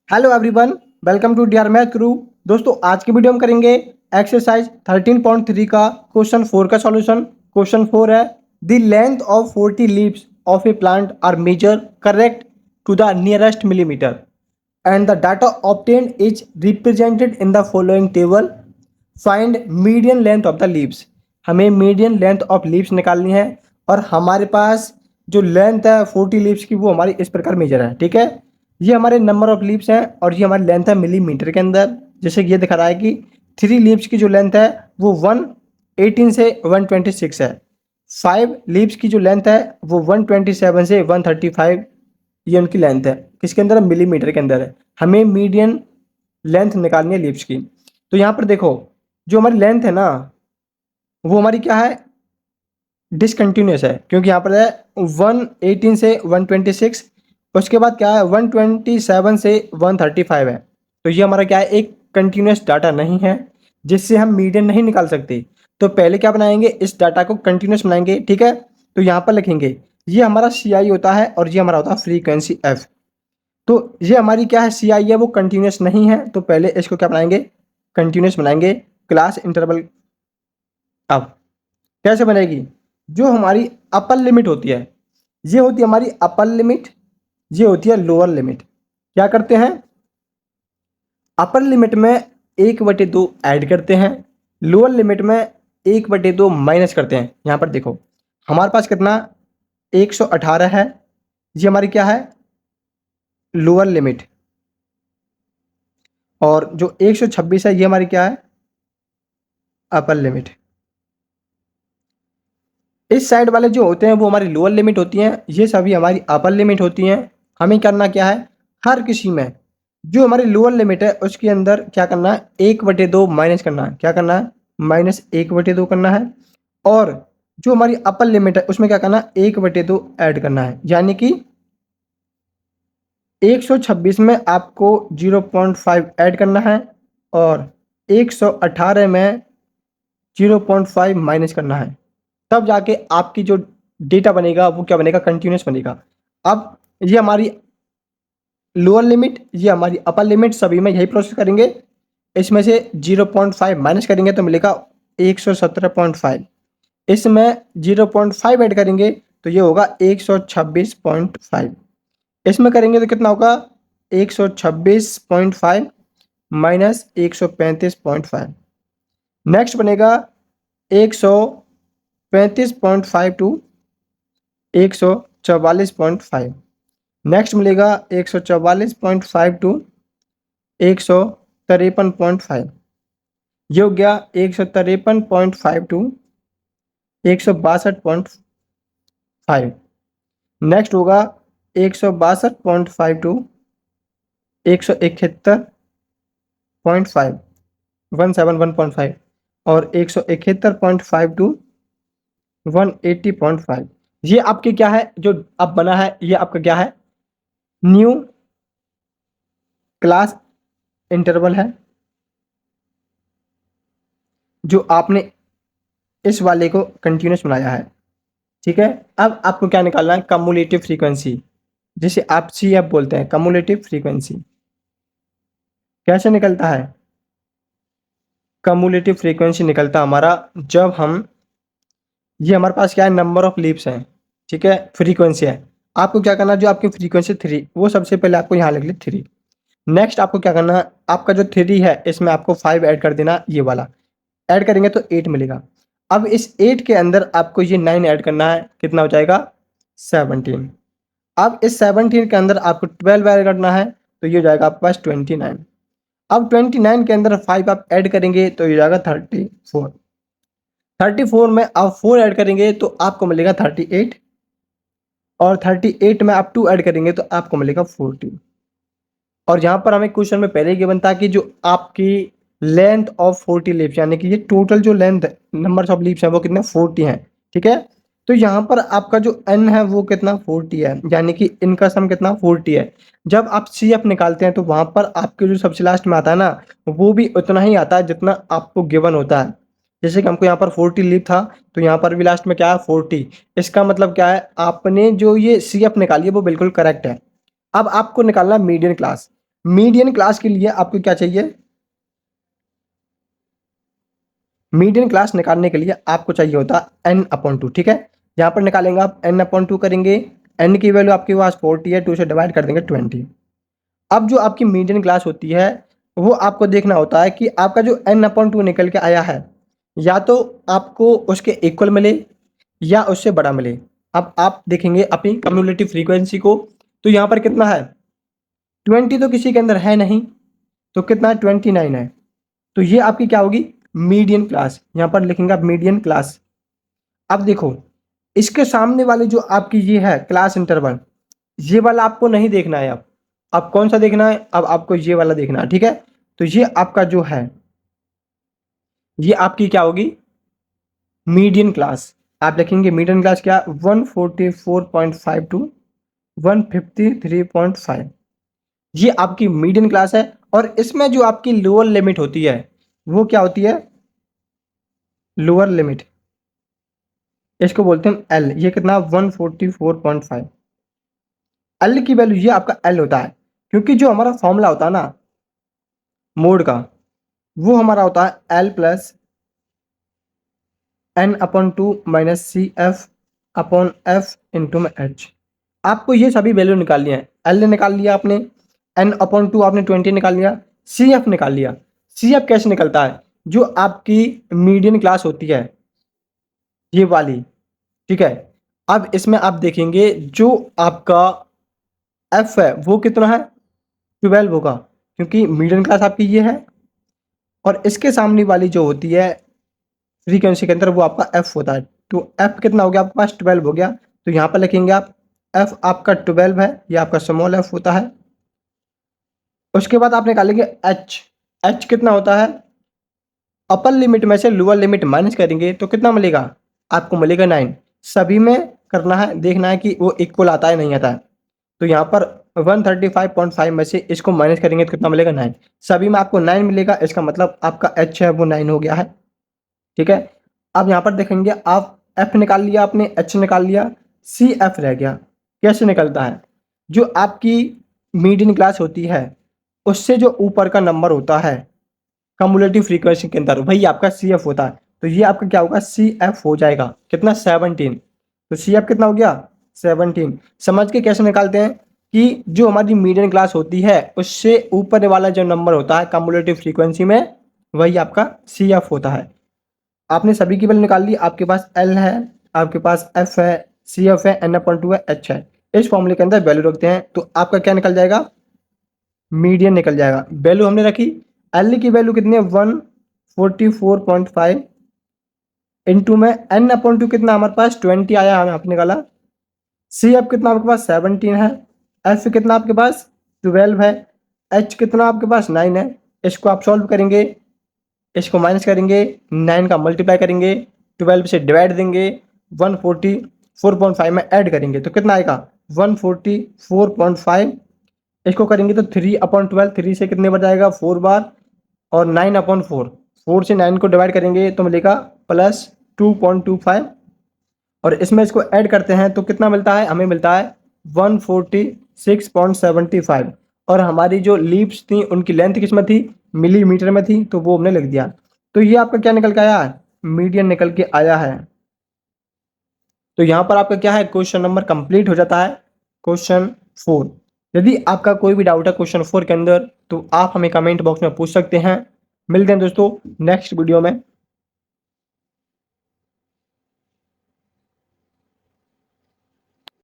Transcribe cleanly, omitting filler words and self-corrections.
Hello everyone, welcome to DR math Guru. दोस्तों आज की वीडियो हम करेंगे एक्सरसाइज 13.3 का क्वेश्चन 4 का सॉल्यूशन। क्वेश्चन 4 है the length of 40 leaves of a plant are measure correct to the nearest millimetre and the data obtained is represented in the following table. Find median length of the leaves. हमें median length of leaves निकालनी है और हमारे पास जो length है 40 leaves की वो हमारी इस प्रकार मेजर है। ठीक है, ये हमारे नंबर ऑफ लीव्स हैं और ये हमारी लेंथ है मिलीमीटर के अंदर। जैसे कि ये दिखा रहा है कि 3 लीव्स की जो लेंथ है वो 118 से 126 है। 5 लीव्स की जो लेंथ है वो 127 से 135 ये उनकी लेंथ है। किसके अंदर है? मिलीमीटर के अंदर है। हमें मीडियन लेंथ निकालनी है लीव्स की। तो यहाँ पर देखो, जो हमारी लेंथ है ना वो हमारी क्या है? डिसकंटिन्यूस है, क्योंकि यहाँ पर है 118 से 126, उसके बाद क्या है 127 से 135 है। तो ये हमारा क्या है? एक कंटिन्यूस डाटा नहीं है जिससे हम मीडियन नहीं निकाल सकते। तो पहले क्या बनाएंगे? इस डाटा को कंटिन्यूस बनाएंगे। ठीक है, तो यहाँ पर लिखेंगे ये हमारा सी आई होता है और ये हमारा होता है फ्रीक्वेंसी एफ। तो ये हमारी क्या है? सी आई है, वो कंटिन्यूस नहीं है। तो पहले इसको क्या बनाएंगे? कंटिन्यूस बनाएंगे। क्लास इंटरवल अब कैसे बनेगी? जो हमारी अपर लिमिट होती है, ये होती है हमारी अपर लिमिट, ये होती है लोअर लिमिट। क्या करते हैं? अपर लिमिट में 1/2 ऐड करते हैं, लोअर लिमिट में 1/2 माइनस करते हैं। यहाँ पर देखो हमारे पास कितना 118 है, ये हमारी क्या है? Lower limit. और जो 126 है ये हमारी क्या है? Upper limit. इस साइड वाले जो होते हैं वो हमारी लोअर लिमिट होती हैं, ये सभी हमारी अपर लिमिट होती हैं। हमें करना क्या है? हर किसी में जो हमारी लोअर लिमिट है उसके अंदर क्या करना है? 1/2 माइनस करना है। क्या करना है? -1/2 करना है। और जो हमारी अपर लिमिट है उसमें क्या करना है? 1/2 ऐड करना है। यानी कि 126 में आपको 0.5 ऐड करना है और 118 में 0.5 माइनस करना है। तब जाके आपकी जो डेटा बनेगा वो क्या बनेगा? कंटिन्यूस बनेगा। अब ये हमारी लोअर लिमिट, ये हमारी अपर लिमिट, सभी में यही प्रोसेस करेंगे। इसमें से 0.5 माइनस करेंगे तो मिलेगा 117.5। इसमें 0.5 ऐड करेंगे तो ये होगा 126.5। इसमें करेंगे तो कितना होगा? 126.5 माइनस 135.5। नेक्स्ट बनेगा 135.5 टू 144.5। नेक्स्ट मिलेगा 144.5 टू 153.5। ये हो गया 153.5 टू 162.5। नेक्स्ट होगा 162.5 टू 171.5, 171.5। और 171.5 टू 180.5। ये आपके क्या है? जो अब बना है ये आपका क्या है? न्यू क्लास इंटरवल है, जो आपने इस वाले को कंटिन्यूस बनाया है। ठीक है, अब आपको क्या निकालना है? कम्युलेटिव फ्रीक्वेंसी, जिसे आप सी एफ बोलते हैं, कम्युलेटिव फ्रीक्वेंसी। कैसे निकलता है? कम्युलेटिव फ्रीक्वेंसी निकलता हमारा जब हम, ये हमारे पास क्या है? नंबर ऑफ लीव्स हैं। ठीक है, फ्रीक्वेंसी है। आपको क्या करना है? जो आपकी फ्रीक्वेंसी 3 वो सबसे पहले आपको यहाँ लिख ले 3। नेक्स्ट आपको क्या करना है? आपका जो 3 है इसमें आपको 5 ऐड कर देना, ये वाला ऐड करेंगे तो 8 मिलेगा। अब इस 8 के अंदर आपको ये 9 ऐड करना है, कितना हो जाएगा? 17। अब इस 17 के अंदर आपको 12 ऐड करना है तो ये हो जाएगा आपके पास 29। अब 29 के अंदर 5 आप ऐड करेंगे तो ये हो जाएगा 34। 34 में आप 4 ऐड करेंगे तो आपको मिलेगा 38। और 38 में आप 2 ऐड करेंगे तो आपको मिलेगा 40। और यहाँ पर हमें क्वेश्चन में पहले ये बनता है कि जो आपकी लेंथ ऑफ 40 लीव्स, यानी कि ये टोटल जो लेंथ नंबर ऑफ लीव्स है वो कितने? 40 हैं। ठीक है, तो यहाँ पर आपका जो n है वो कितना? 40 है, यानी कि इनका सम कितना? 40 है। जब आप सी एफ निकालते हैं तो वहाँ पर आपके जो सबसे लास्ट में आता है ना वो भी उतना ही आता है जितना आपको गिवन होता है। जैसे कि हमको यहाँ पर 40 लीव था तो यहाँ पर भी लास्ट में क्या है? 40। इसका मतलब क्या है? आपने जो ये सी एफ निकाली है वो बिल्कुल करेक्ट है। अब आपको निकालना मीडियन क्लास। मीडियन क्लास के लिए आपको क्या चाहिए, मीडियन क्लास निकालने के लिए आपको चाहिए होता है n/2। ठीक है, यहाँ पर निकालेंगे आप n/2 करेंगे, n की वैल्यू आपके पास 40 है, 2 से डिवाइड कर देंगे 20। अब जो आपकी मीडियन क्लास होती है वो आपको देखना होता है कि आपका जो n/2 निकल के आया है या तो आपको उसके इक्वल मिले या उससे बड़ा मिले। अब आप देखेंगे अपनी कम्युलेटिव फ्रीक्वेंसी को, तो यहाँ पर कितना है, 20 तो किसी के अंदर है नहीं, तो कितना है, 29 है। तो ये आपकी क्या होगी, मीडियन क्लास। यहाँ पर लिखेंगे आप मीडियन क्लास। अब देखो इसके सामने वाली जो आपकी ये है क्लास इंटरवल, ये वाला आपको नहीं देखना है। अब कौन सा देखना है, अब आपको ये वाला देखना है। ठीक है, तो ये आपका जो है ये आपकी क्या होगी, मीडियन क्लास। आप लिखेंगे मीडियन क्लास क्या, 144.5 टू 153.5, ये आपकी मीडियन क्लास है। और इसमें जो आपकी लोअर लिमिट होती है वो क्या होती है, लोअर लिमिट, इसको बोलते हैं एल। ये कितना, 144.5। एल की वैल्यू, ये आपका एल होता है, क्योंकि जो हमारा फॉर्मूला होता है ना मोड का, वो हमारा होता है L plus n/2 minus C F upon F into में एच। आपको ये सभी वैल्यू निकालनी है। एल निकाल लिया आपने, n/2 आपने 20 निकाल लिया, सी एफ निकाल लिया। सी एफ कैसे निकलता है, जो आपकी मीडियन क्लास होती है ये वाली। ठीक है, अब इसमें आप देखेंगे जो आपका एफ है वो कितना है, 12 होगा, क्योंकि मीडियन क्लास आपकी ये है। और इसके सामने वाली जो होती है फ्रीक्वेंसी के अंदर वो आपका एफ होता है। तो एफ कितना हो गया आपके पास, 12 हो गया। तो यहाँ पर लिखेंगे आप एफ आपका 12 है, ये आपका स्मॉल एफ होता है। उसके बाद आप निकालेंगे एच। एच कितना होता है, अपर लिमिट में से लोअर लिमिट माइनस करेंगे तो कितना मिलेगा, आपको मिलेगा 9। सभी में करना है, देखना है कि वो इक्वल आता है नहीं आता है। तो यहाँ पर 135.5 में से इसको माइनस करेंगे तो कितना मिलेगा, 9। सभी में आपको 9 मिलेगा, इसका मतलब आपका एच है वो 9 हो गया है। ठीक है, अब यहाँ पर देखेंगे आप एफ निकाल लिया आपने, एच निकाल लिया, सी एफ रह गया। कैसे निकलता है, जो आपकी मीडियन क्लास होती है उससे जो ऊपर का नंबर होता है कम्युलेटिव फ्रीक्वेंसी के अंदर वही आपका सी एफ होता है। तो ये आपका क्या होगा, सी एफ हो जाएगा कितना, 17। तो सी एफ कितना हो गया, 17। समझ के कैसे निकालते हैं कि जो हमारी मीडियन क्लास होती है उससे ऊपर वाला जो नंबर होता है कम्युलेटिव फ्रीक्वेंसी में वही आपका सी एफ होता है। आपने सभी की वैल्यू निकाल ली, आपके पास एल है, आपके पास एफ है, सी एफ है, n/2 है, एच है। इस फॉर्मूले के अंदर वैल्यू रखते हैं तो आपका क्या निकल जाएगा, मीडियन निकल जाएगा। वैल्यू हमने रखी, एल की वैल्यू कितनी है, 144.5 इंटू में n/2 कितना हमारे पास 20 आया, हमें आपने निकाला। सी एफ कितना आपके पास 17 है, एफ कितना आपके पास 12 है, एच कितना आपके पास 9 है। इसको आप सॉल्व करेंगे, इसको माइनस करेंगे, 9 का मल्टीप्लाई करेंगे, 12 से डिवाइड देंगे, 144.5 में ऐड करेंगे तो कितना आएगा, 144.5। इसको करेंगे तो 3/12, 3 से कितने बार जाएगा, 4 बार, और 9/4, 4 से 9 को डिवाइड करेंगे तो मिलेगा +2.25। और इसमें इसको ऐड करते हैं तो कितना मिलता है, हमें मिलता है 146.75। और हमारी जो लीव्स थी उनकी लेंथ किस में थी, मिलीमीटर में थी, तो वो हमने लिख दिया। तो ये आपका क्या निकल के आया है, मीडियन निकल के आया है। तो यहाँ पर आपका क्या है, क्वेश्चन नंबर कंप्लीट हो जाता है, क्वेश्चन 4। यदि आपका कोई भी डाउट है क्वेश्चन 4 के अंदर तो आप हमें कमेंट बॉक्स में पूछ सकते हैं। मिलते हैं दोस्तों नेक्स्ट वीडियो में।